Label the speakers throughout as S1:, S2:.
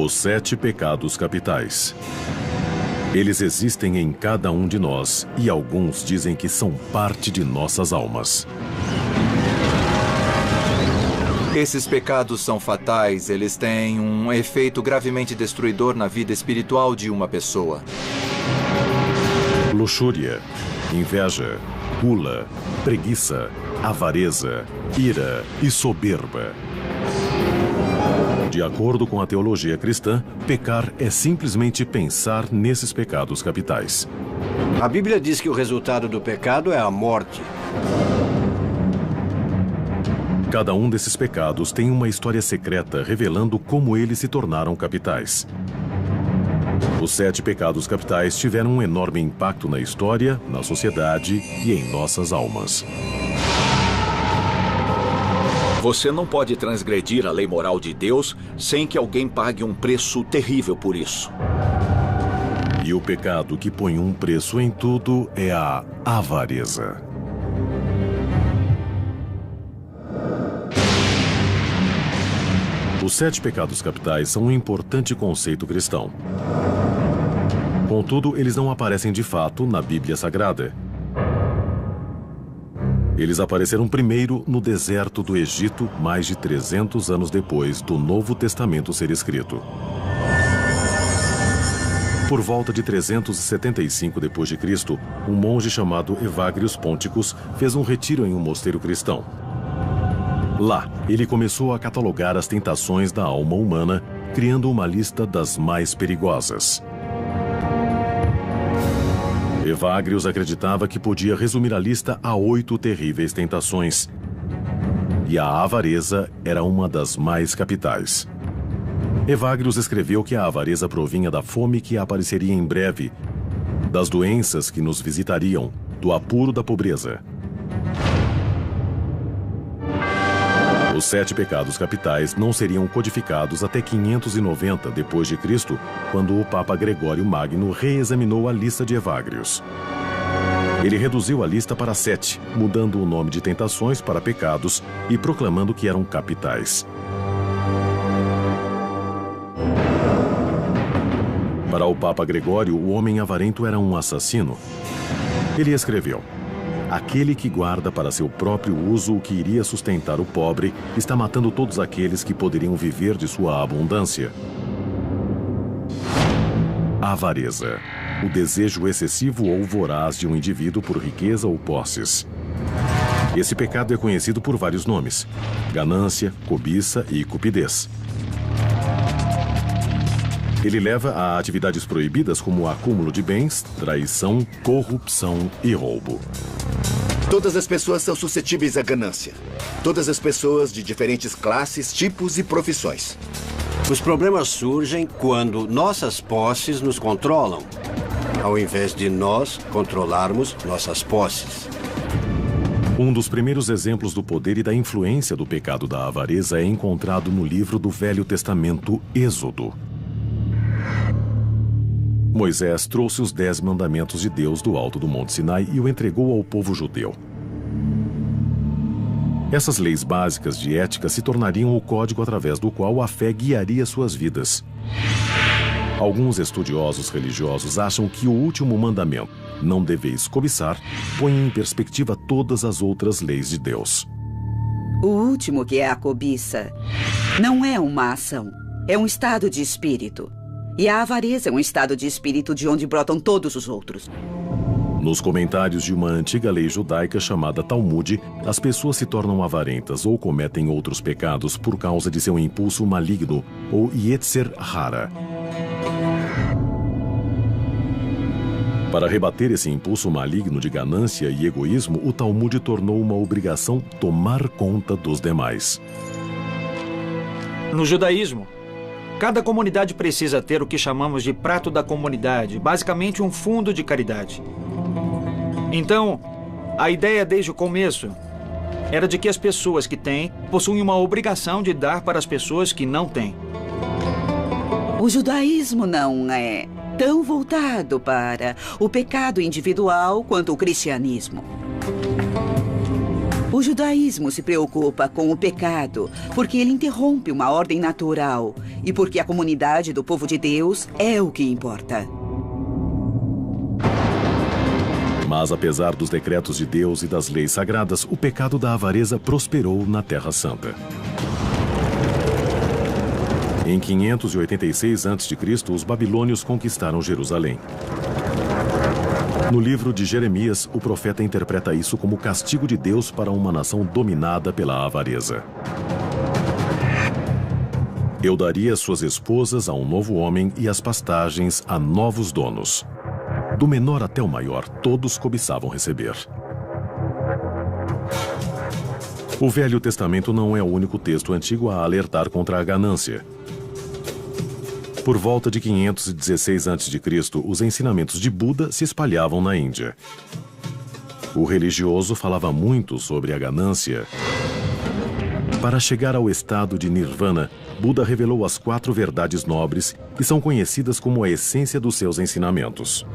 S1: Os 7 pecados capitais. Eles existem em cada um de nós e alguns dizem que são parte de nossas almas.
S2: Esses pecados são fatais, eles têm um efeito gravemente destruidor na vida espiritual de uma pessoa.
S1: Luxúria, inveja, gula, preguiça, avareza, ira e soberba. De acordo com a teologia cristã, pecar é simplesmente pensar nesses pecados capitais.
S3: A Bíblia diz que o resultado do pecado é a morte.
S1: Cada um desses pecados tem uma história secreta revelando como eles se tornaram capitais. Os 7 pecados capitais tiveram um enorme impacto na história, na sociedade e em nossas almas.
S4: Você não pode transgredir a lei moral de Deus sem que alguém pague um preço terrível por isso.
S1: E o pecado que põe um preço em tudo é a avareza. Os 7 pecados capitais são um importante conceito cristão. Contudo, eles não aparecem de fato na Bíblia Sagrada. Eles apareceram primeiro no deserto do Egito, mais de 300 anos depois do Novo Testamento ser escrito. Por volta de 375 d.C., um monge chamado Evagrius Ponticus fez um retiro em um mosteiro cristão. Lá, ele começou a catalogar as tentações da alma humana, criando uma lista das mais perigosas. Evagrius acreditava que podia resumir a lista a 8 terríveis tentações. E a avareza era uma das mais capitais. Evagrius escreveu que a avareza provinha da fome que apareceria em breve, das doenças que nos visitariam, do apuro da pobreza. Os 7 pecados capitais não seriam codificados até 590 d.C., quando o Papa Gregório Magno reexaminou a lista de Evagrius. Ele reduziu a lista para 7, mudando o nome de tentações para pecados e proclamando que eram capitais. Para o Papa Gregório, o homem avarento era um assassino. Ele escreveu: aquele que guarda para seu próprio uso o que iria sustentar o pobre está matando todos aqueles que poderiam viver de sua abundância. A avareza, o desejo excessivo ou voraz de um indivíduo por riqueza ou posses. Esse pecado é conhecido por vários nomes: ganância, cobiça e cupidez. Ele leva a atividades proibidas como o acúmulo de bens, traição, corrupção e roubo.
S5: Todas as pessoas são suscetíveis à ganância. Todas as pessoas de diferentes classes, tipos e profissões.
S3: Os problemas surgem quando nossas posses nos controlam, ao invés de nós controlarmos nossas posses.
S1: Um dos primeiros exemplos do poder e da influência do pecado da avareza é encontrado no livro do Velho Testamento, Êxodo. Moisés trouxe os 10 mandamentos de Deus do alto do Monte Sinai e o entregou ao povo judeu. Essas leis básicas de ética se tornariam o código através do qual a fé guiaria suas vidas. Alguns estudiosos religiosos acham que o último mandamento, não deveis cobiçar, põe em perspectiva todas as outras leis de Deus.
S6: O último, que é a cobiça, não é uma ação, é um estado de espírito. E a avareza é um estado de espírito de onde brotam todos os outros.
S1: Nos comentários de uma antiga lei judaica chamada Talmud, as pessoas se tornam avarentas ou cometem outros pecados por causa de seu impulso maligno, ou Yetzer Hara. Para rebater esse impulso maligno de ganância e egoísmo, o Talmud tornou uma obrigação tomar conta dos demais.
S7: No judaísmo, cada comunidade precisa ter o que chamamos de prato da comunidade, basicamente um fundo de caridade. Então, a ideia desde o começo era de que as pessoas que têm possuem uma obrigação de dar para as pessoas que não têm.
S6: O judaísmo não é tão voltado para o pecado individual quanto o cristianismo. O O judaísmo se preocupa com o pecado porque ele interrompe uma ordem natural e porque a comunidade do povo de Deus é o que importa.
S1: Mas apesar dos decretos de Deus e das leis sagradas, o pecado da avareza prosperou na Terra Santa. Em 586 a.C., os babilônios conquistaram Jerusalém. No livro de Jeremias, o profeta interpreta isso como castigo de Deus para uma nação dominada pela avareza. Eu daria suas esposas a um novo homem e as pastagens a novos donos. Do menor até o maior, todos cobiçavam receber. O Velho Testamento não é o único texto antigo a alertar contra a ganância. Por volta de 516 a.C., os ensinamentos de Buda se espalhavam na Índia. O religioso falava muito sobre a ganância. Para chegar ao estado de Nirvana, Buda revelou as 4 verdades nobres que são conhecidas como a essência dos seus ensinamentos.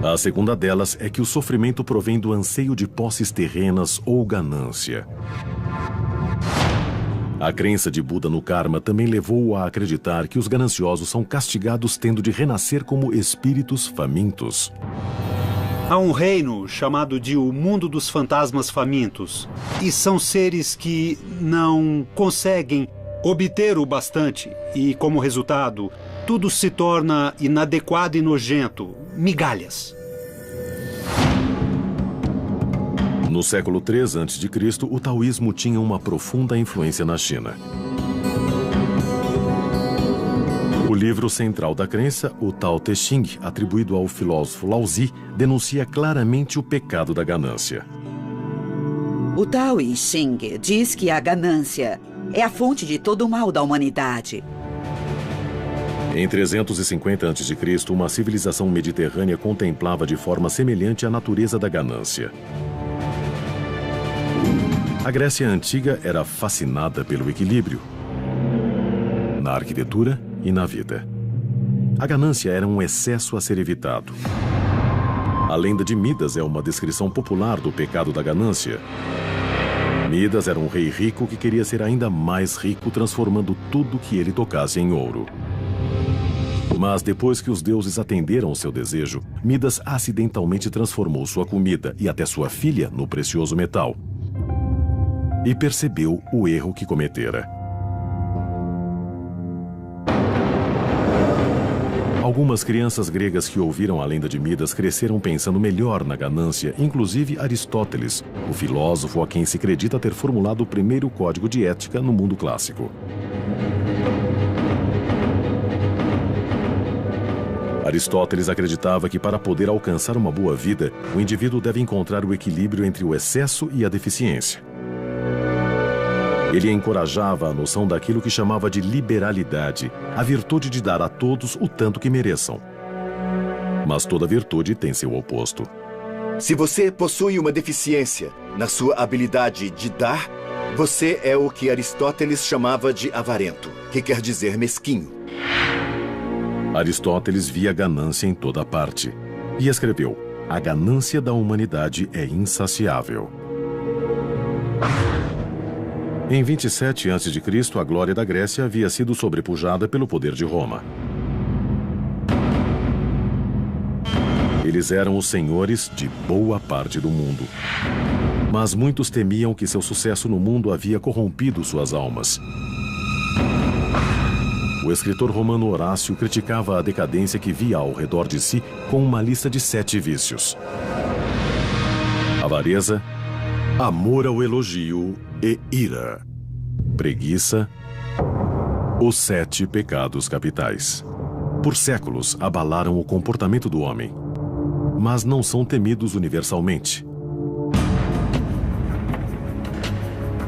S1: A segunda delas é que o sofrimento provém do anseio de posses terrenas ou ganância. A crença de Buda no karma também levou-o a acreditar que os gananciosos são castigados tendo de renascer como espíritos famintos.
S8: Há um reino chamado de o mundo dos fantasmas famintos. E são seres que não conseguem obter o bastante. E, como resultado, tudo se torna inadequado e nojento. Migalhas.
S1: No século III a.C., o taoísmo tinha uma profunda influência na China. O livro central da crença, o Tao Te Ching, atribuído ao filósofo Lao Tzu, denuncia claramente o pecado da ganância.
S6: O Tao Te Ching diz que a ganância é a fonte de todo o mal da humanidade.
S1: Em 350 a.C., uma civilização mediterrânea contemplava de forma semelhante a natureza da ganância. A Grécia Antiga era fascinada pelo equilíbrio na arquitetura e na vida. A ganância era um excesso a ser evitado. A lenda de Midas é uma descrição popular do pecado da ganância. Midas era um rei rico que queria ser ainda mais rico, transformando tudo que ele tocasse em ouro. Mas depois que os deuses atenderam ao seu desejo, Midas acidentalmente transformou sua comida e até sua filha no precioso metal. E percebeu o erro que cometera. Algumas crianças gregas que ouviram a lenda de Midas cresceram pensando melhor na ganância, inclusive Aristóteles, o filósofo a quem se acredita ter formulado o primeiro código de ética no mundo clássico. Aristóteles acreditava que para poder alcançar uma boa vida, o indivíduo deve encontrar o equilíbrio entre o excesso e a deficiência. Ele encorajava a noção daquilo que chamava de liberalidade, a virtude de dar a todos o tanto que mereçam. Mas toda virtude tem seu oposto.
S5: Se você possui uma deficiência na sua habilidade de dar, você é o que Aristóteles chamava de avarento, que quer dizer mesquinho.
S1: Aristóteles via ganância em toda parte e escreveu: a ganância da humanidade é insaciável. Em 27 a.C., a glória da Grécia havia sido sobrepujada pelo poder de Roma. Eles eram os senhores de boa parte do mundo. Mas muitos temiam que seu sucesso no mundo havia corrompido suas almas. O escritor romano Horácio criticava a decadência que via ao redor de si com uma lista de 7 vícios: avareza, amor ao elogio e ira, preguiça, os 7 pecados capitais. Por séculos abalaram o comportamento do homem, mas não são temidos universalmente.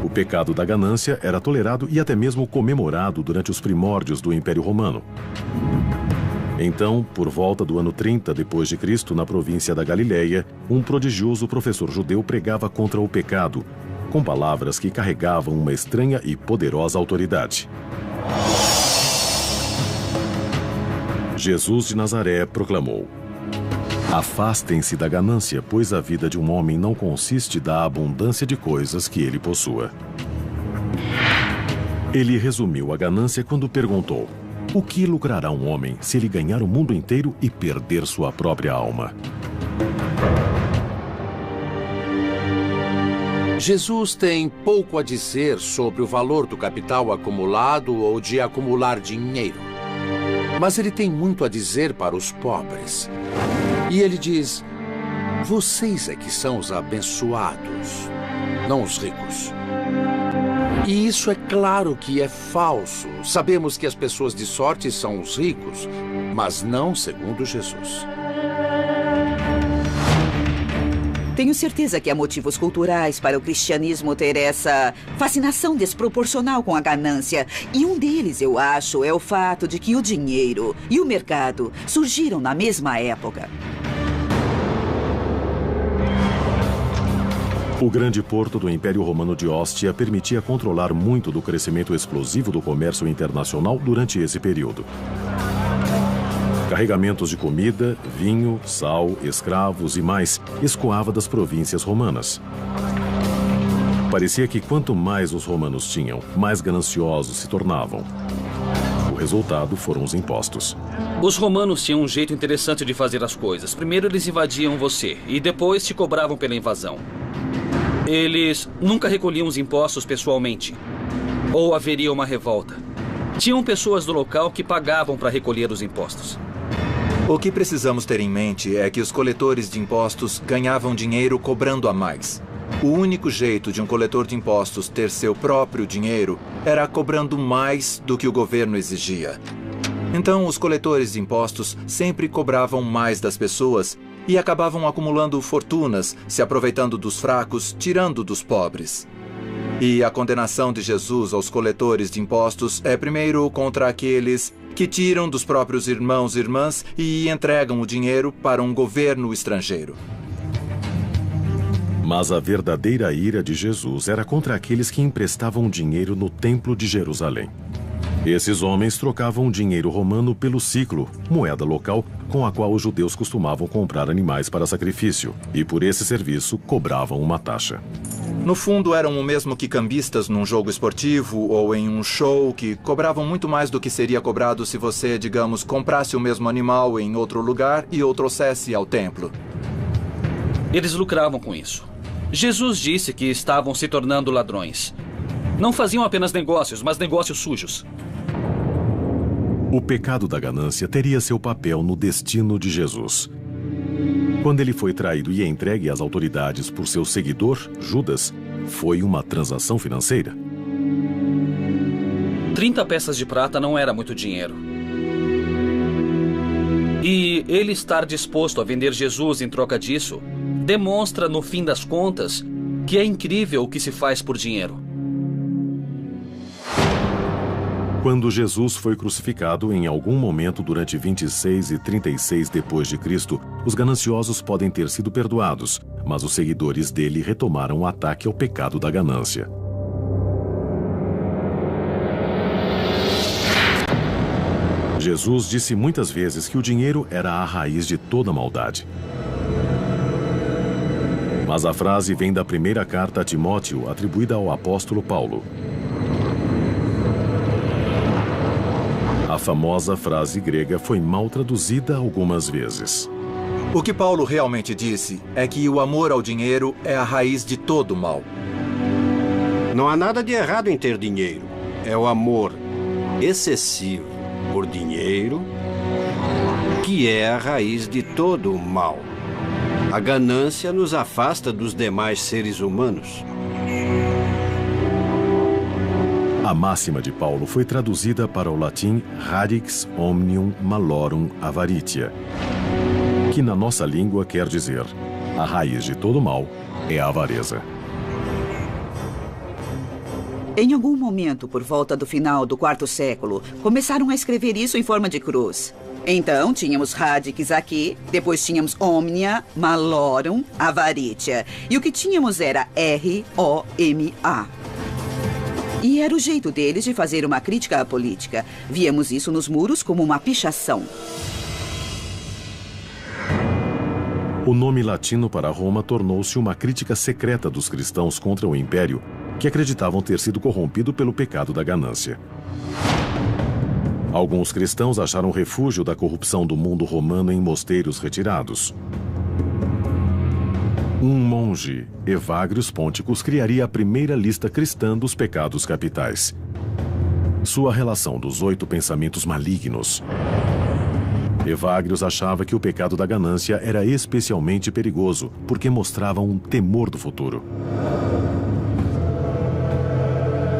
S1: O pecado da ganância era tolerado e até mesmo comemorado durante os primórdios do Império Romano. Então, por volta do ano 30 d.C., na província da Galileia, um prodigioso professor judeu pregava contra o pecado, com palavras que carregavam uma estranha e poderosa autoridade. Jesus de Nazaré proclamou: Afastem-se da ganância, pois a vida de um homem não consiste da abundância de coisas que ele possua. Ele resumiu a ganância quando perguntou: o que lucrará um homem se ele ganhar o mundo inteiro e perder sua própria alma?
S9: Jesus tem pouco a dizer sobre o valor do capital acumulado ou de acumular dinheiro. Mas ele tem muito a dizer para os pobres. E ele diz: vocês é que são os abençoados, não os ricos. E isso é claro que é falso. Sabemos que as pessoas de sorte são os ricos, mas não segundo Jesus.
S6: Tenho certeza que há motivos culturais para o cristianismo ter essa fascinação desproporcional com a ganância. E um deles, eu acho, é o fato de que o dinheiro e o mercado surgiram na mesma época.
S1: O grande porto do Império Romano de Ostia permitia controlar muito do crescimento explosivo do comércio internacional durante esse período. Carregamentos de comida, vinho, sal, escravos e mais escoava das províncias romanas. Parecia que quanto mais os romanos tinham, mais gananciosos se tornavam. O resultado foram os impostos.
S10: Os romanos tinham um jeito interessante de fazer as coisas. Primeiro eles invadiam você e depois te cobravam pela invasão. Eles nunca recolhiam os impostos pessoalmente. Ou haveria uma revolta. Tinham pessoas do local que pagavam para recolher os impostos.
S2: O que precisamos ter em mente é que os coletores de impostos ganhavam dinheiro cobrando a mais. O único jeito de um coletor de impostos ter seu próprio dinheiro era cobrando mais do que o governo exigia. Então, os coletores de impostos sempre cobravam mais das pessoas e acabavam acumulando fortunas, se aproveitando dos fracos, tirando dos pobres. E a condenação de Jesus aos coletores de impostos é primeiro contra aqueles que tiram dos próprios irmãos e irmãs e entregam o dinheiro para um governo estrangeiro.
S1: Mas a verdadeira ira de Jesus era contra aqueles que emprestavam dinheiro no Templo de Jerusalém. Esses homens trocavam dinheiro romano pelo siclo, moeda local com a qual os judeus costumavam comprar animais para sacrifício, e por esse serviço cobravam uma taxa.
S2: No fundo, eram o mesmo que cambistas num jogo esportivo ou em um show, que cobravam muito mais do que seria cobrado se você, digamos, comprasse o mesmo animal em outro lugar e o trouxesse ao templo.
S10: Eles lucravam com isso. Jesus disse que estavam se tornando ladrões. Não faziam apenas negócios, mas negócios sujos.
S1: O pecado da ganância teria seu papel no destino de Jesus. Quando ele foi traído e entregue às autoridades por seu seguidor, Judas, foi uma transação financeira.
S10: 30 peças de prata não era muito dinheiro. E ele estar disposto a vender Jesus em troca disso demonstra, no fim das contas, que é incrível o que se faz por dinheiro.
S1: Quando Jesus foi crucificado, em algum momento durante 26 e 36 depois de Cristo, os gananciosos podem ter sido perdoados, mas os seguidores dele retomaram o ataque ao pecado da ganância. Jesus disse muitas vezes que o dinheiro era a raiz de toda maldade. Mas a frase vem da primeira carta a Timóteo, atribuída ao apóstolo Paulo. A famosa frase grega foi mal traduzida algumas vezes.
S2: O que Paulo realmente disse é que o amor ao dinheiro é a raiz de todo mal.
S3: Não há nada de errado em ter dinheiro. É o amor excessivo por dinheiro que é a raiz de todo o mal. A ganância nos afasta dos demais seres humanos.
S1: A máxima de Paulo foi traduzida para o latim radix omnium malorum avaritia, que na nossa língua quer dizer: a raiz de todo mal é a avareza.
S6: Em algum momento, por volta do final do quarto século, começaram a escrever isso em forma de cruz. Então, tínhamos radix aqui, depois tínhamos omnia, malorum, avaritia. E o que tínhamos era R-O-M-A. E era o jeito deles de fazer uma crítica à política. Víamos isso nos muros como uma pichação.
S1: O nome latino para Roma tornou-se uma crítica secreta dos cristãos contra o Império, que acreditavam ter sido corrompido pelo pecado da ganância. Alguns cristãos acharam refúgio da corrupção do mundo romano em mosteiros retirados. Um monge, Evagrius Ponticus, criaria a primeira lista cristã dos pecados capitais. Sua relação dos 8 pensamentos malignos. Evagrius achava que o pecado da ganância era especialmente perigoso, porque mostrava um temor do futuro.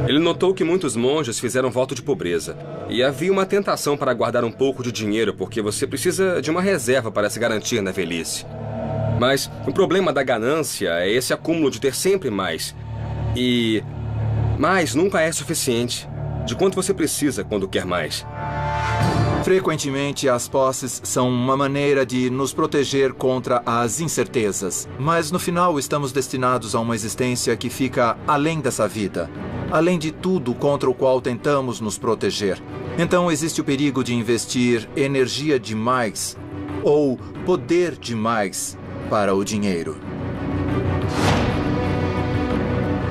S11: Ele notou que muitos monges fizeram voto de pobreza. E havia uma tentação para guardar um pouco de dinheiro, porque você precisa de uma reserva para se garantir na velhice. Mas o problema da ganância é esse acúmulo de ter sempre mais. E mais nunca é suficiente. De quanto você precisa quando quer mais.
S2: Frequentemente, as posses são uma maneira de nos proteger contra as incertezas. Mas, no final, estamos destinados a uma existência que fica além dessa vida. Além de tudo contra o qual tentamos nos proteger. Então, existe o perigo de investir energia demais ou poder demais para o dinheiro.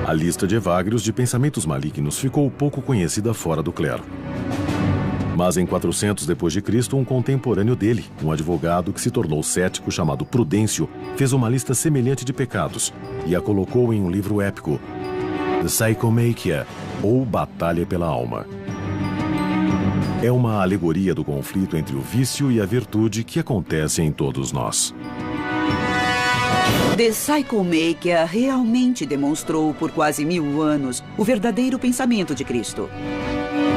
S1: A lista de Evagrius de pensamentos malignos ficou pouco conhecida fora do clero. Mas em 400 d.C., um contemporâneo dele, um advogado que se tornou cético chamado Prudêncio, fez uma lista semelhante de pecados e a colocou em um livro épico, The Psychomachia, ou Batalha pela Alma. É uma alegoria do conflito entre o vício e a virtude que acontece em todos nós.
S6: The Psychomachia realmente demonstrou por quase 1000 anos o verdadeiro pensamento de Cristo.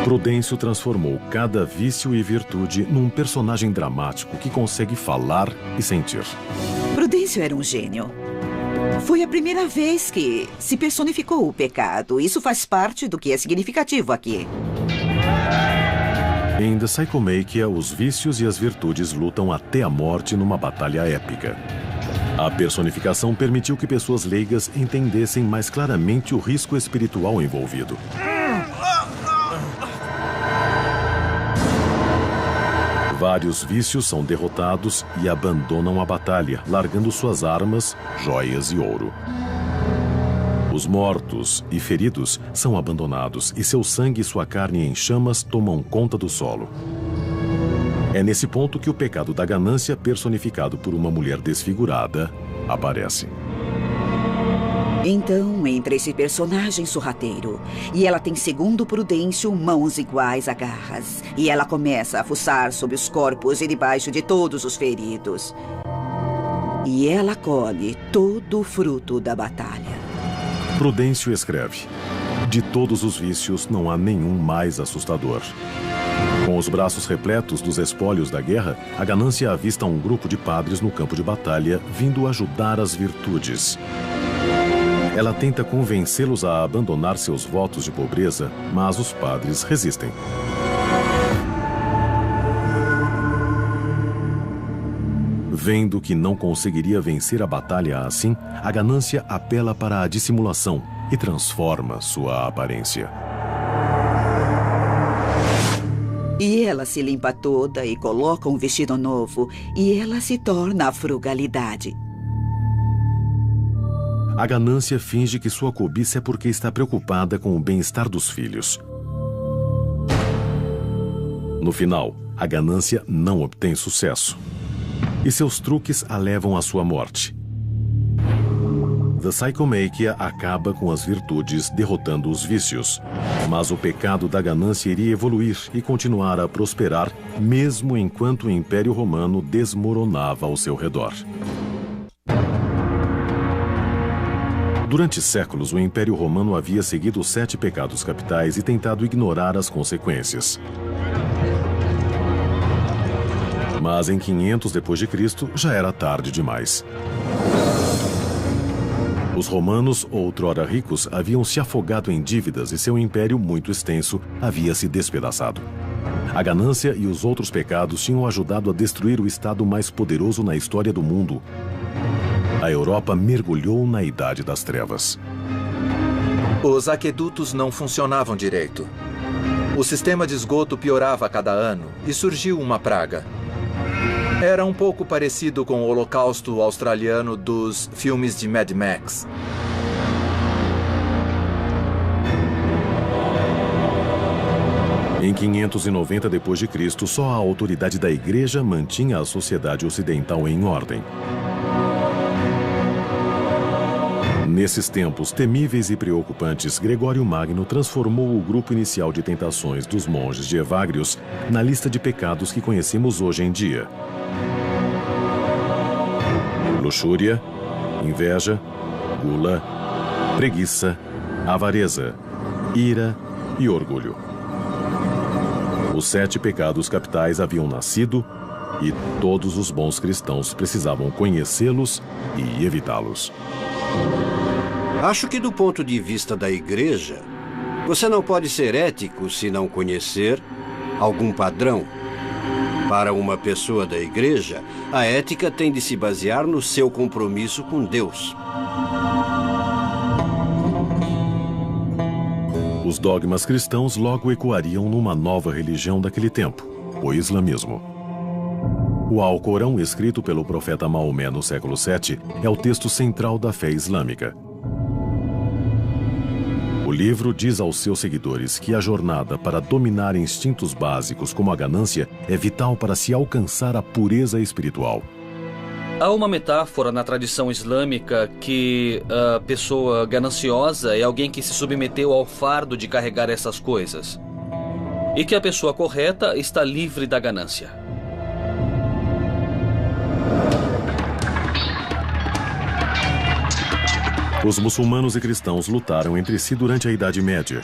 S1: Prudêncio transformou cada vício e virtude num personagem dramático que consegue falar e sentir.
S6: Prudêncio era um gênio. Foi a primeira vez que se personificou o pecado. Isso faz parte do que é significativo aqui.
S1: Em The Psychomachia, os vícios e as virtudes lutam até a morte numa batalha épica. A personificação permitiu que pessoas leigas entendessem mais claramente o risco espiritual envolvido. Vários vícios são derrotados e abandonam a batalha, largando suas armas, joias e ouro. Os mortos e feridos são abandonados e seu sangue e sua carne em chamas tomam conta do solo. É nesse ponto que o pecado da ganância, personificado por uma mulher desfigurada, aparece.
S6: Então entra esse personagem sorrateiro. E ela tem, segundo Prudêncio, mãos iguais a garras. E ela começa a fuçar sob os corpos e debaixo de todos os feridos. E ela colhe todo o fruto da batalha.
S1: Prudêncio escreve: de todos os vícios, não há nenhum mais assustador. Com os braços repletos dos espólios da guerra, a ganância avista um grupo de padres no campo de batalha, vindo ajudar as virtudes. Ela tenta convencê-los a abandonar seus votos de pobreza, mas os padres resistem. Vendo que não conseguiria vencer a batalha assim, a ganância apela para a dissimulação e transforma sua aparência.
S6: E ela se limpa toda e coloca um vestido novo, e ela se torna a frugalidade.
S1: A ganância finge que sua cobiça é porque está preocupada com o bem-estar dos filhos. No final, a ganância não obtém sucesso. E seus truques a levam à sua morte. The Psychomachia acaba com as virtudes, derrotando os vícios. Mas o pecado da ganância iria evoluir e continuar a prosperar, mesmo enquanto o Império Romano desmoronava ao seu redor. Durante séculos, o Império Romano havia seguido os 7 pecados capitais e tentado ignorar as consequências. Mas em 500 d.C. já era tarde demais. Os romanos, outrora ricos, haviam se afogado em dívidas e seu império, muito extenso, havia se despedaçado. A ganância e os outros pecados tinham ajudado a destruir o estado mais poderoso na história do mundo. A Europa mergulhou na Idade das Trevas.
S2: Os aquedutos não funcionavam direito. O sistema de esgoto piorava a cada ano e surgiu uma praga. Era um pouco parecido com o Holocausto australiano dos filmes de Mad Max.
S1: Em 590 d.C., só a autoridade da Igreja mantinha a sociedade ocidental em ordem. Nesses tempos temíveis e preocupantes, Gregório Magno transformou o grupo inicial de tentações dos monges de Evagrius na lista de pecados que conhecemos hoje em dia: luxúria, inveja, gula, preguiça, avareza, ira e orgulho. Os 7 pecados capitais haviam nascido e todos os bons cristãos precisavam conhecê-los e evitá-los.
S3: Acho que do ponto de vista da Igreja, você não pode ser ético se não conhecer algum padrão. Para uma pessoa da Igreja, a ética tem de se basear no seu compromisso com Deus.
S1: Os dogmas cristãos logo ecoariam numa nova religião daquele tempo, o islamismo. O Alcorão, escrito pelo profeta Maomé no século VII, é o texto central da fé islâmica. O livro diz aos seus seguidores que a jornada para dominar instintos básicos como a ganância é vital para se alcançar a pureza espiritual.
S10: Há uma metáfora na tradição islâmica que a pessoa gananciosa é alguém que se submeteu ao fardo de carregar essas coisas. E que a pessoa correta está livre da ganância.
S1: Os muçulmanos e cristãos lutaram entre si durante a Idade Média,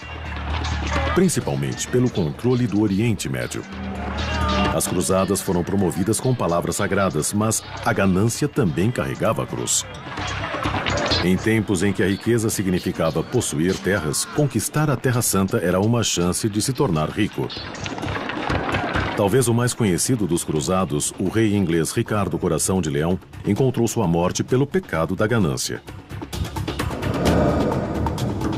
S1: principalmente pelo controle do Oriente Médio. As cruzadas foram promovidas com palavras sagradas, mas a ganância também carregava a cruz. Em tempos em que a riqueza significava possuir terras, conquistar a Terra Santa era uma chance de se tornar rico. Talvez o mais conhecido dos cruzados, o rei inglês Ricardo Coração de Leão, encontrou sua morte pelo pecado da ganância.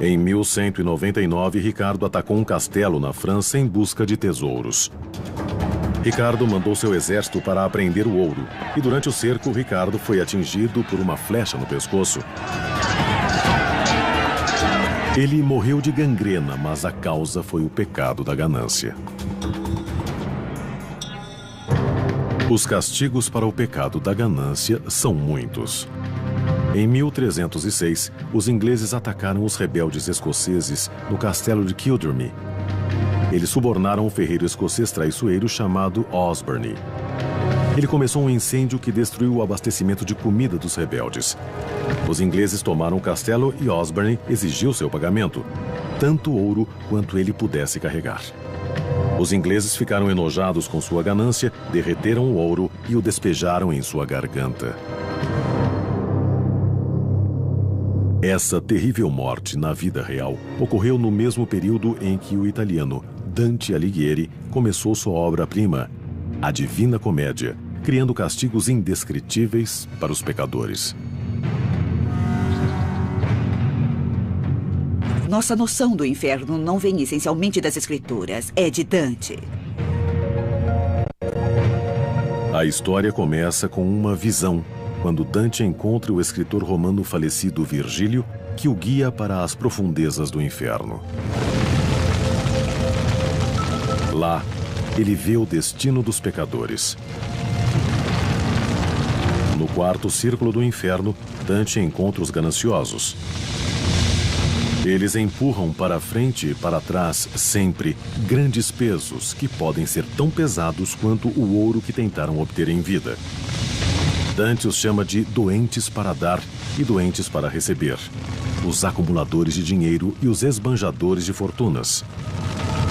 S1: Em 1199, Ricardo atacou um castelo na França em busca de tesouros. Ricardo mandou seu exército para apreender o ouro, e durante o cerco, Ricardo foi atingido por uma flecha no pescoço. Ele morreu de gangrena, mas a causa foi o pecado da ganância. Os castigos para o pecado da ganância são muitos. Em 1306, os ingleses atacaram os rebeldes escoceses no castelo de Kildrummy. Eles subornaram um ferreiro escocês traiçoeiro chamado Osborne. Ele começou um incêndio que destruiu o abastecimento de comida dos rebeldes. Os ingleses tomaram o castelo e Osborne exigiu seu pagamento, tanto ouro quanto ele pudesse carregar. Os ingleses ficaram enojados com sua ganância, derreteram o ouro e o despejaram em sua garganta. Essa terrível morte na vida real ocorreu no mesmo período em que o italiano Dante Alighieri começou sua obra-prima, A Divina Comédia, criando castigos indescritíveis para os pecadores.
S6: Nossa noção do inferno não vem essencialmente das escrituras, é de Dante.
S1: A história começa com uma visão, quando Dante encontra o escritor romano falecido Virgílio, que o guia para as profundezas do inferno. Lá, ele vê o destino dos pecadores. No quarto círculo do inferno, Dante encontra os gananciosos. Eles empurram para frente e para trás, sempre, grandes pesos que podem ser tão pesados quanto o ouro que tentaram obter em vida. Dante os chama de doentes para dar e doentes para receber, os acumuladores de dinheiro e os esbanjadores de fortunas.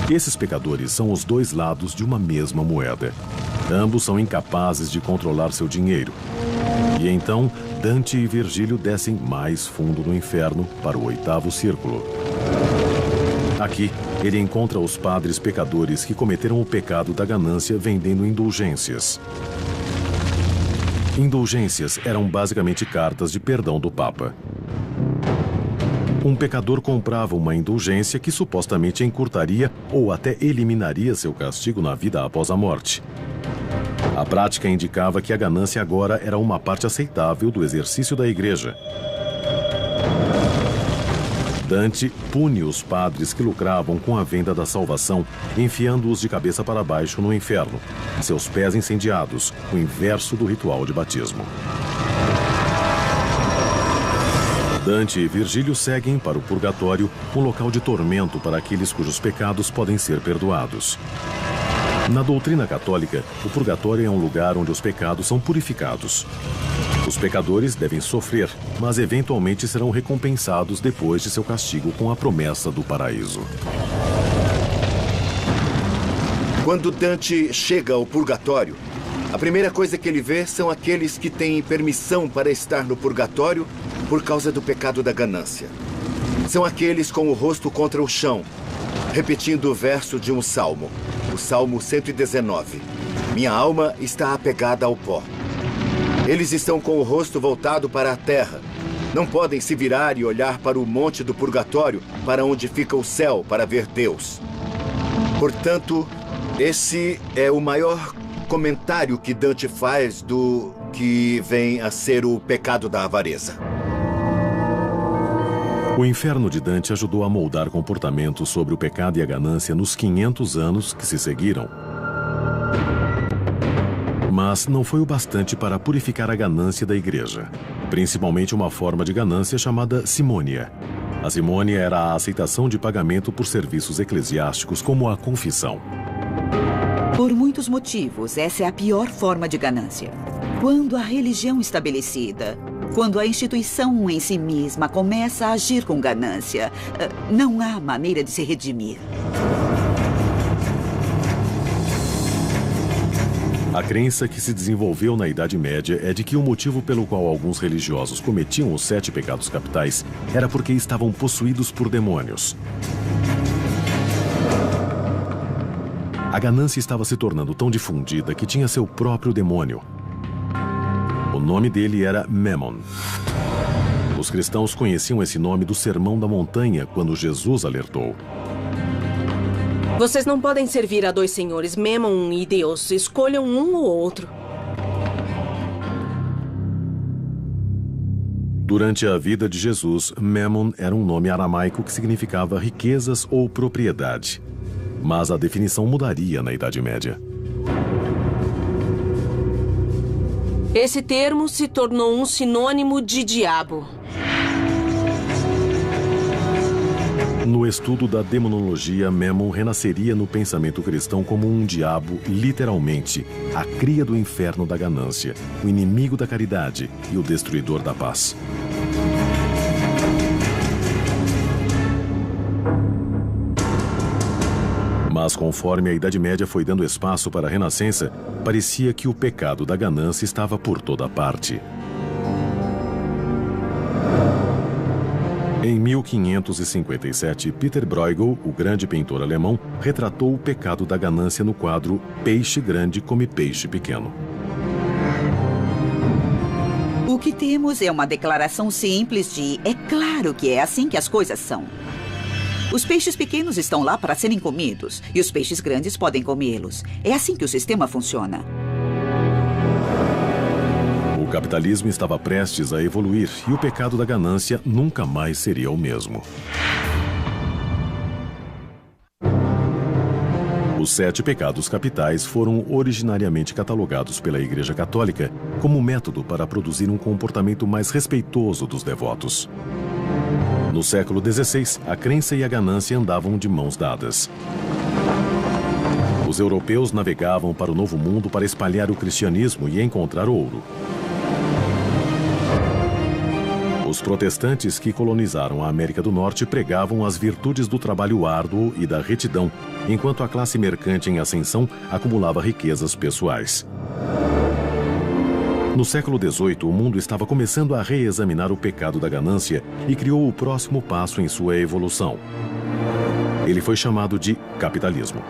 S1: Esses pecadores são os dois lados de uma mesma moeda. Ambos são incapazes de controlar seu dinheiro. E então, Dante e Virgílio descem mais fundo no inferno para o oitavo círculo. Aqui, ele encontra os padres pecadores que cometeram o pecado da ganância vendendo indulgências. Indulgências eram basicamente cartas de perdão do Papa. Um pecador comprava uma indulgência que supostamente encurtaria ou até eliminaria seu castigo na vida após a morte. A prática indicava que a ganância agora era uma parte aceitável do exercício da igreja. Dante pune os padres que lucravam com a venda da salvação, enfiando-os de cabeça para baixo no inferno, seus pés incendiados, o inverso do ritual de batismo. Dante e Virgílio seguem para o purgatório, um local de tormento para aqueles cujos pecados podem ser perdoados. Na doutrina católica, o purgatório é um lugar onde os pecados são purificados. Os pecadores devem sofrer, mas eventualmente serão recompensados depois de seu castigo com a promessa do paraíso.
S5: Quando Dante chega ao purgatório, a primeira coisa que ele vê são aqueles que têm permissão para estar no purgatório por causa do pecado da ganância. São aqueles com o rosto contra o chão, repetindo o verso de um salmo, o Salmo 119. Minha alma está apegada ao pó. Eles estão com o rosto voltado para a terra. Não podem se virar e olhar para o monte do purgatório, para onde fica o céu, para ver Deus. Portanto, esse é o maior comentário que Dante faz do que vem a ser o pecado da avareza.
S1: O inferno de Dante ajudou a moldar comportamentos sobre o pecado e a ganância nos 500 anos que se seguiram. Mas não foi o bastante para purificar a ganância da igreja, principalmente uma forma de ganância chamada simônia. A simônia era a aceitação de pagamento por serviços eclesiásticos, como a confissão.
S6: Por muitos motivos, essa é a pior forma de ganância. Quando a religião estabelecida, quando a instituição em si mesma começa a agir com ganância, não há maneira de se redimir.
S1: A crença que se desenvolveu na Idade Média é de que o motivo pelo qual alguns religiosos cometiam os 7 pecados capitais era porque estavam possuídos por demônios. A ganância estava se tornando tão difundida que tinha seu próprio demônio. O nome dele era Memon. Os cristãos conheciam esse nome do Sermão da Montanha, quando Jesus alertou:
S12: vocês não podem servir a 2 senhores, Memon e Deus. Escolham um ou outro.
S1: Durante a vida de Jesus, Memon era um nome aramaico que significava riquezas ou propriedade. Mas a definição mudaria na Idade Média.
S12: Esse termo se tornou um sinônimo de diabo.
S1: No estudo da demonologia, Memon renasceria no pensamento cristão como um diabo, literalmente, a cria do inferno da ganância, o inimigo da caridade e o destruidor da paz. Mas conforme a Idade Média foi dando espaço para a Renascença, parecia que o pecado da ganância estava por toda parte. Em 1557, Peter Bruegel, o grande pintor alemão, retratou o pecado da ganância no quadro Peixe Grande Come Peixe Pequeno.
S6: O que temos é uma declaração simples de é claro que é assim que as coisas são. Os peixes pequenos estão lá para serem comidos e os peixes grandes podem comê-los. É assim que o sistema funciona.
S1: O capitalismo estava prestes a evoluir e o pecado da ganância nunca mais seria o mesmo. Os 7 pecados capitais foram originariamente catalogados pela Igreja Católica como método para produzir um comportamento mais respeitoso dos devotos. No século XVI, a crença e a ganância andavam de mãos dadas. Os europeus navegavam para o Novo Mundo para espalhar o cristianismo e encontrar ouro. Os protestantes que colonizaram a América do Norte pregavam as virtudes do trabalho árduo e da retidão, enquanto a classe mercante em ascensão acumulava riquezas pessoais. No século XVIII, o mundo estava começando a reexaminar o pecado da ganância e criou o próximo passo em sua evolução. Ele foi chamado de capitalismo.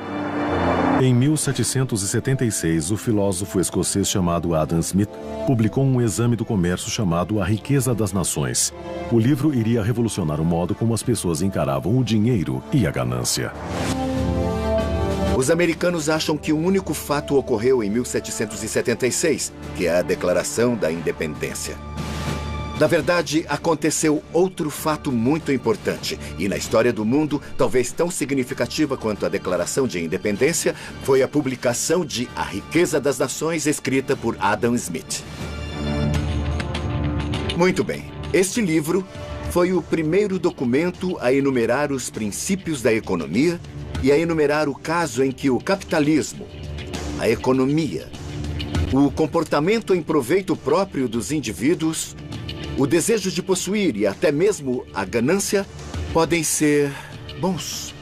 S1: Em 1776, o filósofo escocês chamado Adam Smith publicou um exame do comércio chamado A Riqueza das Nações. O livro iria revolucionar o modo como as pessoas encaravam o dinheiro e a ganância.
S5: Os americanos acham que um único fato ocorreu em 1776, que é a Declaração da Independência. Na verdade, aconteceu outro fato muito importante. E na história do mundo, talvez tão significativa quanto a Declaração de Independência, foi a publicação de A Riqueza das Nações, escrita por Adam Smith. Muito bem. Este livro foi o primeiro documento a enumerar os princípios da economia e a enumerar o caso em que o capitalismo, a economia, o comportamento em proveito próprio dos indivíduos, o desejo de possuir e até mesmo a ganância podem ser bons.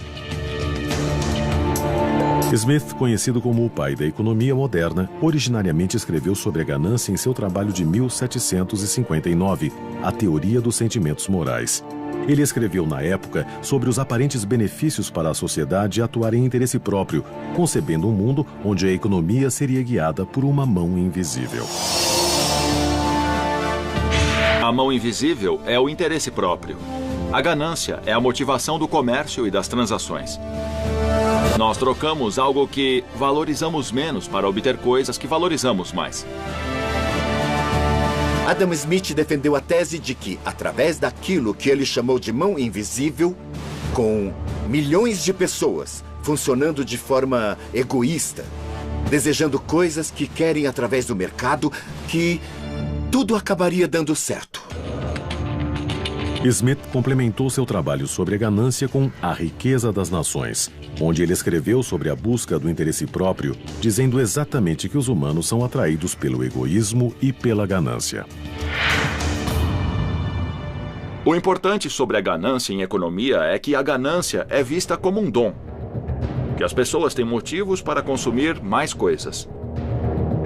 S1: Smith, conhecido como o pai da economia moderna, originariamente escreveu sobre a ganância em seu trabalho de 1759, A Teoria dos Sentimentos Morais. Ele escreveu, na época, sobre os aparentes benefícios para a sociedade atuar em interesse próprio, concebendo um mundo onde a economia seria guiada por uma mão invisível.
S4: A mão invisível é o interesse próprio. A ganância é a motivação do comércio e das transações. Nós trocamos algo que valorizamos menos para obter coisas que valorizamos mais.
S5: Adam Smith defendeu a tese de que, através daquilo que ele chamou de mão invisível, com milhões de pessoas funcionando de forma egoísta, desejando coisas que querem através do mercado, que tudo acabaria dando certo.
S1: Smith complementou seu trabalho sobre a ganância com A Riqueza das Nações, onde ele escreveu sobre a busca do interesse próprio, dizendo exatamente que os humanos são atraídos pelo egoísmo e pela ganância.
S4: O importante sobre a ganância em economia é que a ganância é vista como um dom, que as pessoas têm motivos para consumir mais coisas.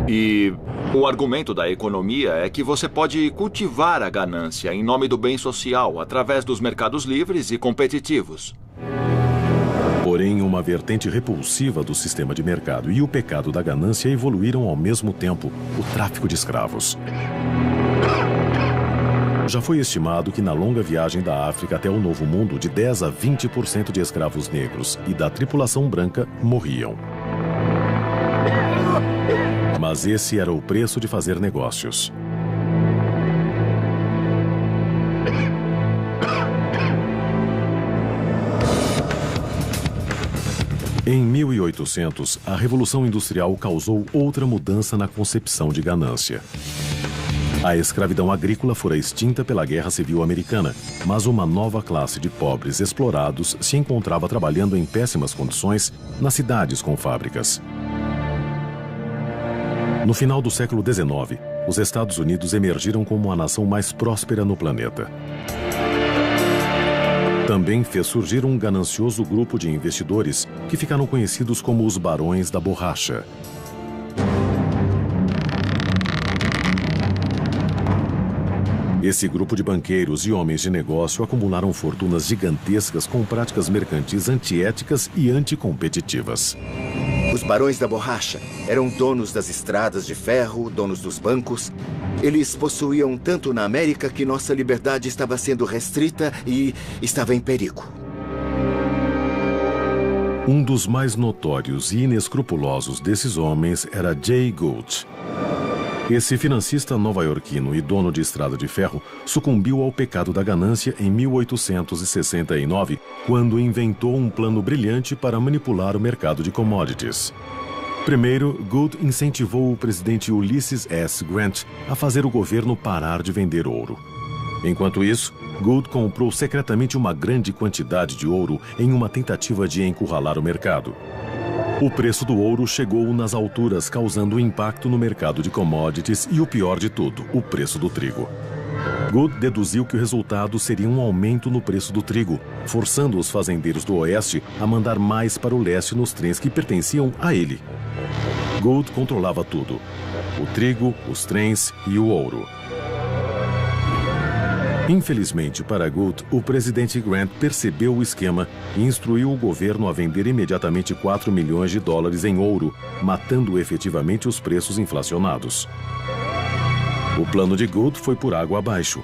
S4: E o argumento da economia é que você pode cultivar a ganância em nome do bem social através dos mercados livres e competitivos.
S1: Porém, uma vertente repulsiva do sistema de mercado e o pecado da ganância evoluíram ao mesmo tempo: o tráfico de escravos. Já foi estimado que na longa viagem da África até o Novo Mundo, de 10 a 20% de escravos negros e da tripulação branca morriam. Mas esse era o preço de fazer negócios. Em 1800, a Revolução Industrial causou outra mudança na concepção de ganância. A escravidão agrícola fora extinta pela Guerra Civil Americana, mas uma nova classe de pobres explorados se encontrava trabalhando em péssimas condições nas cidades com fábricas. No final do século XIX, os Estados Unidos emergiram como a nação mais próspera no planeta. Também fez surgir um ganancioso grupo de investidores que ficaram conhecidos como os Barões da Borracha. Esse grupo de banqueiros e homens de negócio acumularam fortunas gigantescas com práticas mercantis antiéticas e anticompetitivas.
S5: Os Barões da Borracha eram donos das estradas de ferro, donos dos bancos. Eles possuíam tanto na América que nossa liberdade estava sendo restrita e estava em perigo.
S1: Um dos mais notórios e inescrupulosos desses homens era Jay Gould. Esse financista nova-iorquino e dono de estrada de ferro sucumbiu ao pecado da ganância em 1869, quando inventou um plano brilhante para manipular o mercado de commodities. Primeiro, Gould incentivou o presidente Ulysses S. Grant a fazer o governo parar de vender ouro. Enquanto isso, Gould comprou secretamente uma grande quantidade de ouro em uma tentativa de encurralar o mercado. O preço do ouro chegou nas alturas, causando impacto no mercado de commodities e, o pior de tudo, o preço do trigo. Gould deduziu que o resultado seria um aumento no preço do trigo, forçando os fazendeiros do Oeste a mandar mais para o leste nos trens que pertenciam a ele. Gould controlava tudo: o trigo, os trens e o ouro. Infelizmente para Gould, o presidente Grant percebeu o esquema e instruiu o governo a vender imediatamente 4 milhões de dólares em ouro, matando efetivamente os preços inflacionados. O plano de Gould foi por água abaixo.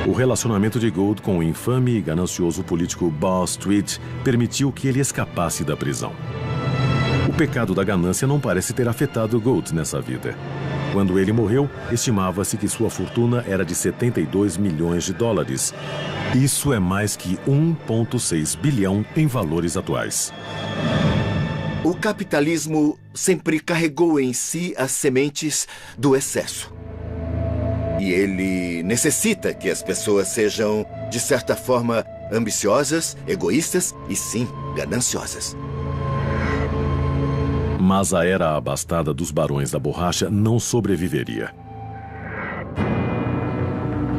S1: O relacionamento de Gould com o infame e ganancioso político Wall Street permitiu que ele escapasse da prisão. O pecado da ganância não parece ter afetado Gould nessa vida. Quando ele morreu, estimava-se que sua fortuna era de 72 milhões de dólares. Isso é mais que 1,6 bilhão em valores atuais.
S5: O capitalismo sempre carregou em si as sementes do excesso. E ele necessita que as pessoas sejam, de certa forma, ambiciosas, egoístas e, sim, gananciosas.
S1: Mas a era abastada dos barões da borracha não sobreviveria.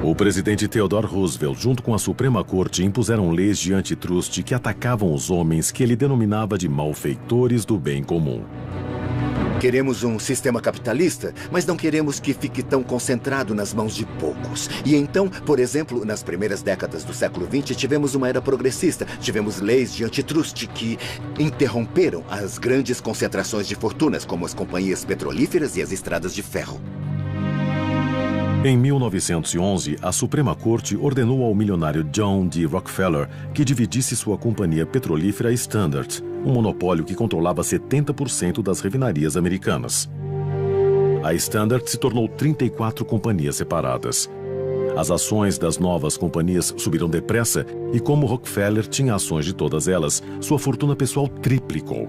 S1: O presidente Theodore Roosevelt, junto com a Suprema Corte, impuseram leis de antitruste que atacavam os homens que ele denominava de malfeitores do bem comum.
S5: Queremos um sistema capitalista, mas não queremos que fique tão concentrado nas mãos de poucos. E então, por exemplo, nas primeiras décadas do século XX, tivemos uma era progressista. Tivemos leis de antitruste que interromperam as grandes concentrações de fortunas, como as companhias petrolíferas e as estradas de ferro.
S1: Em 1911, a Suprema Corte ordenou ao milionário John D. Rockefeller que dividisse sua companhia petrolífera Standard, um monopólio que controlava 70% das refinarias americanas. A Standard se tornou 34 companhias separadas. As ações das novas companhias subiram depressa e, como Rockefeller tinha ações de todas elas, sua fortuna pessoal triplicou.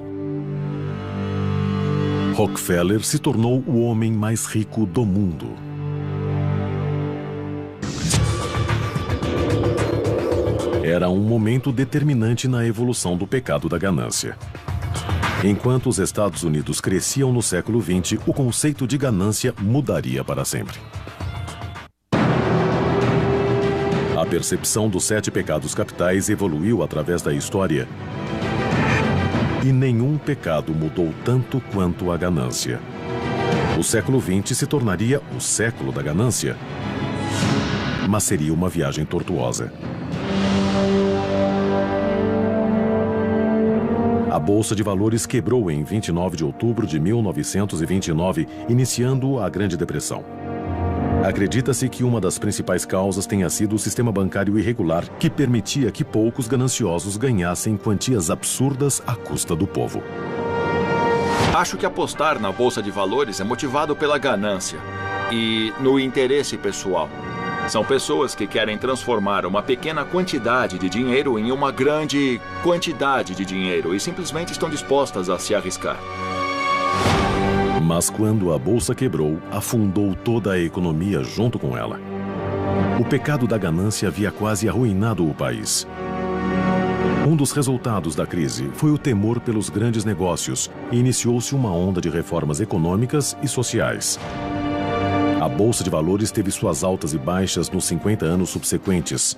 S1: Rockefeller se tornou o homem mais rico do mundo. Era um momento determinante na evolução do pecado da ganância. Enquanto os Estados Unidos cresciam no século XX, o conceito de ganância mudaria para sempre. A percepção dos 7 pecados capitais evoluiu através da história. E nenhum pecado mudou tanto quanto a ganância. O século XX se tornaria o século da ganância. Mas seria uma viagem tortuosa. A Bolsa de Valores quebrou em 29 de outubro de 1929, iniciando a Grande Depressão. Acredita-se que uma das principais causas tenha sido o sistema bancário irregular, que permitia que poucos gananciosos ganhassem quantias absurdas à custa do povo.
S4: Acho que apostar na Bolsa de Valores é motivado pela ganância e no interesse pessoal. São pessoas que querem transformar uma pequena quantidade de dinheiro em uma grande quantidade de dinheiro e simplesmente estão dispostas a se arriscar.
S1: Mas quando a bolsa quebrou, afundou toda a economia junto com ela. O pecado da ganância havia quase arruinado o país. Um dos resultados da crise foi o temor pelos grandes negócios e iniciou-se uma onda de reformas econômicas e sociais. A Bolsa de Valores teve suas altas e baixas nos 50 anos subsequentes.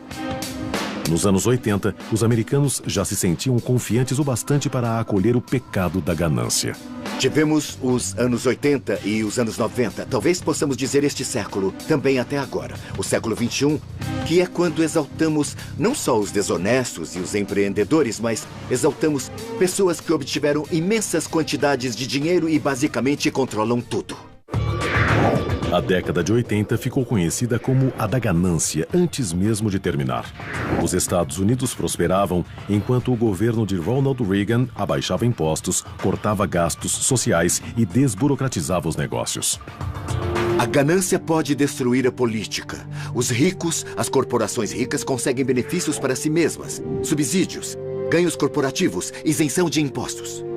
S1: Nos anos 80, os americanos já se sentiam confiantes o bastante para acolher o pecado da ganância.
S5: Tivemos os anos 80 e os anos 90, talvez possamos dizer este século, também até agora, o século XXI, que é quando exaltamos não só os desonestos e os empreendedores, mas exaltamos pessoas que obtiveram imensas quantidades de dinheiro e basicamente controlam tudo.
S1: A década de 80 ficou conhecida como a da ganância, antes mesmo de terminar. Os Estados Unidos prosperavam, enquanto o governo de Ronald Reagan abaixava impostos, cortava gastos sociais e desburocratizava os negócios.
S5: A ganância pode destruir a política. Os ricos, as corporações ricas conseguem benefícios para si mesmas, subsídios, ganhos corporativos, isenção de impostos.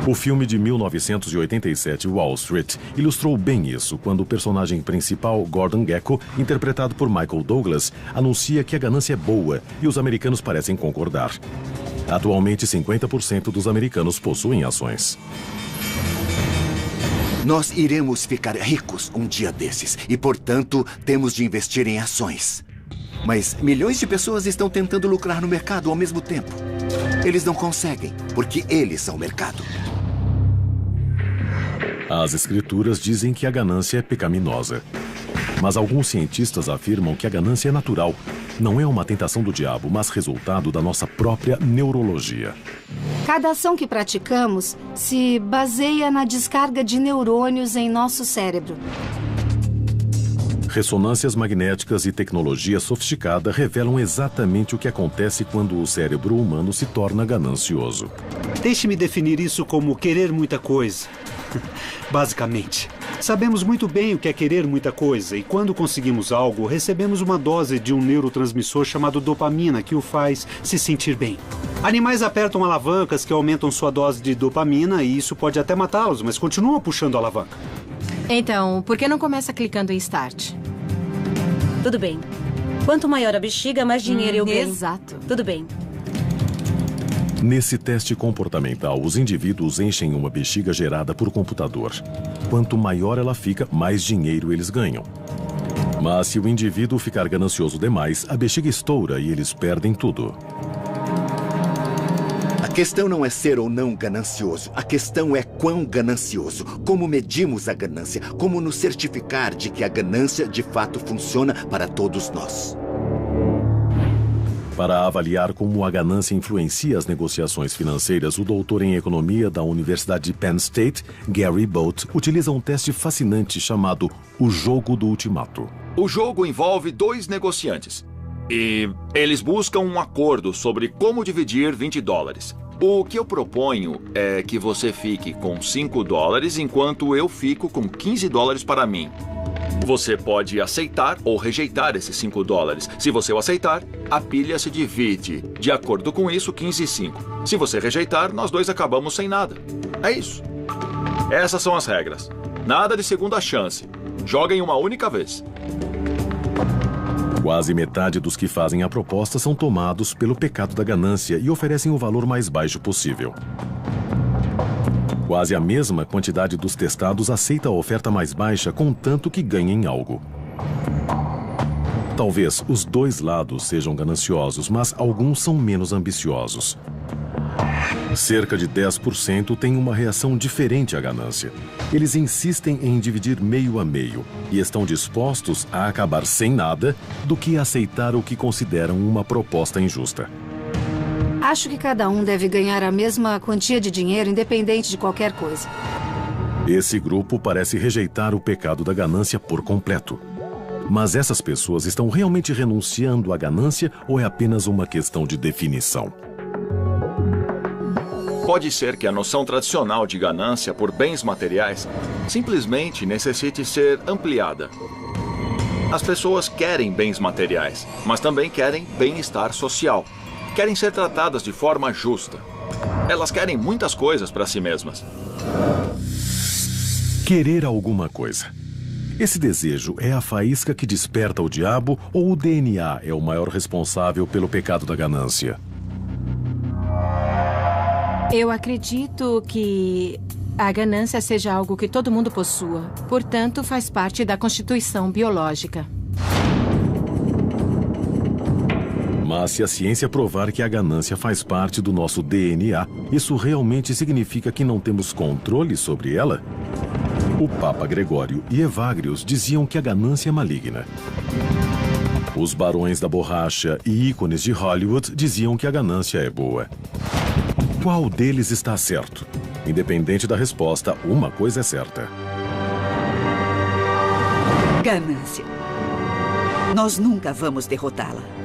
S1: O filme de 1987, Wall Street, ilustrou bem isso quando o personagem principal, Gordon Gekko, interpretado por Michael Douglas, anuncia que a ganância é boa e os americanos parecem concordar. Atualmente, 50% dos americanos possuem ações.
S5: Nós iremos ficar ricos um dia desses e, portanto, temos de investir em ações. Mas milhões de pessoas estão tentando lucrar no mercado ao mesmo tempo. Eles não conseguem, porque eles são o mercado.
S1: As escrituras dizem que a ganância é pecaminosa. Mas alguns cientistas afirmam que a ganância é natural. Não é uma tentação do diabo, mas resultado da nossa própria neurologia.
S13: Cada ação que praticamos se baseia na descarga de neurônios em nosso cérebro.
S1: Ressonâncias magnéticas e tecnologia sofisticada revelam exatamente o que acontece quando o cérebro humano se torna ganancioso.
S8: Deixe-me definir isso como querer muita coisa. Basicamente, sabemos muito bem o que é querer muita coisa e quando conseguimos algo, recebemos uma dose de um neurotransmissor chamado dopamina que o faz se sentir bem. Animais apertam alavancas que aumentam sua dose de dopamina e isso pode até matá-los, mas continuam puxando a alavanca.
S14: Então, por que não começa clicando em Start?
S15: Tudo bem. Quanto maior a bexiga, mais dinheiro eu ganho.
S14: Exato.
S15: Tudo bem.
S1: Nesse teste comportamental, os indivíduos enchem uma bexiga gerada por computador. Quanto maior ela fica, mais dinheiro eles ganham. Mas se o indivíduo ficar ganancioso demais, a bexiga estoura e eles perdem tudo.
S5: A questão não é ser ou não ganancioso. A questão é quão ganancioso. Como medimos a ganância. Como nos certificar de que a ganância de fato funciona para todos nós.
S1: Para avaliar como a ganância influencia as negociações financeiras, o doutor em economia da Universidade de Penn State, Gary Bolt, utiliza um teste fascinante chamado o jogo do ultimato.
S4: O jogo envolve 2 negociantes e eles buscam um acordo sobre como dividir $20. O que eu proponho é que você fique com $5 enquanto eu fico com $15 para mim. Você pode aceitar ou rejeitar esses $5. Se você o aceitar, a pilha se divide. De acordo com isso, 15 e 5. Se você rejeitar, nós dois acabamos sem nada. É isso. Essas são as regras. Nada de segunda chance. Joguem uma única vez.
S1: Quase metade dos que fazem a proposta são tomados pelo pecado da ganância e oferecem o valor mais baixo possível. Quase a mesma quantidade dos testados aceita a oferta mais baixa, contanto que ganhem algo. Talvez os dois lados sejam gananciosos, mas alguns são menos ambiciosos. Cerca de 10% têm uma reação diferente à ganância. Eles insistem em dividir meio a meio e estão dispostos a acabar sem nada do que aceitar o que consideram uma proposta injusta.
S13: Acho que cada um deve ganhar a mesma quantia de dinheiro, independente de qualquer coisa.
S1: Esse grupo parece rejeitar o pecado da ganância por completo. Mas essas pessoas estão realmente renunciando à ganância ou é apenas uma questão de definição?
S4: Pode ser que a noção tradicional de ganância por bens materiais simplesmente necessite ser ampliada. As pessoas querem bens materiais, mas também querem bem-estar social. Querem ser tratadas de forma justa. Elas querem muitas coisas para si mesmas.
S1: Querer alguma coisa. Esse desejo é a faísca que desperta o diabo ou o DNA é o maior responsável pelo pecado da ganância?
S14: Eu acredito que a ganância seja algo que todo mundo possua. Portanto, faz parte da constituição biológica.
S1: Mas se a ciência provar que a ganância faz parte do nosso DNA, isso realmente significa que não temos controle sobre ela? O Papa Gregório e Evagrius diziam que a ganância é maligna. Os barões da borracha e ícones de Hollywood diziam que a ganância é boa. Qual deles está certo? Independente da resposta, uma coisa é certa.
S6: Ganância. Nós nunca vamos derrotá-la.